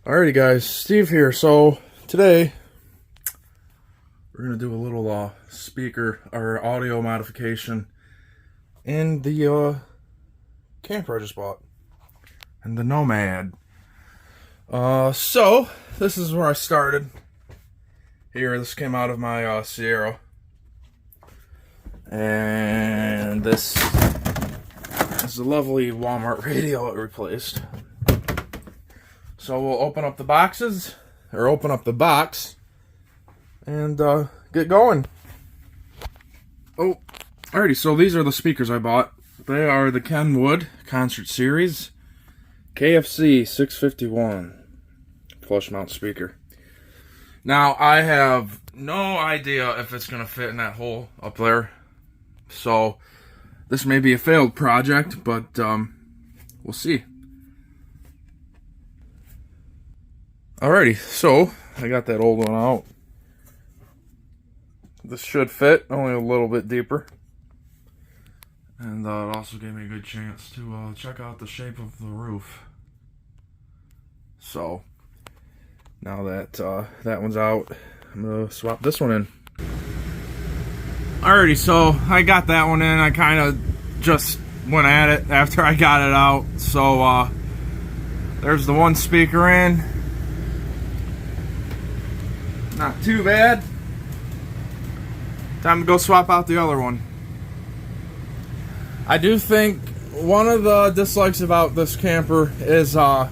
Alrighty guys, Steve here. So today we're gonna do a little speaker or audio modification in the camper I just bought, and the Nomad. So this is where I started. Here, this came out of my Sierra, and this is a lovely Walmart radio it replaced. So we'll open up the boxes, or open up the box, and get going. Oh, alrighty, so these are the speakers I bought. They are the Kenwood Concert Series KFC 651 flush mount speaker. Now, I have no idea if it's going to fit in that hole up there. So, this may be a failed project, but we'll see. Alrighty, so I got that old one out. This should fit, only a little bit deeper. And it also gave me a good chance to check out the shape of the roof. So, now that that one's out, I'm going to swap this one in. Alrighty, so I got that one in. I kind of just went at it after I got it out. So, there's the one speaker in. Not too bad. Time to go swap out the other one. I do think one of the dislikes about this camper is there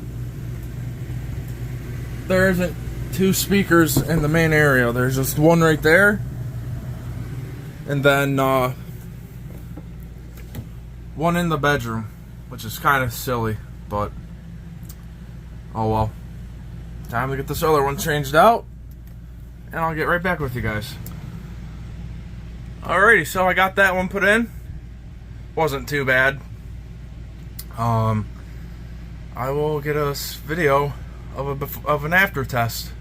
isn't two speakers in the main area. There's just one right there, and then one in the bedroom, which is kind of silly, but oh well. Time to get this other one changed out, and I'll get right back with you guys. Alrighty, so I got that one put in. Wasn't too bad. I will get a video of an after test.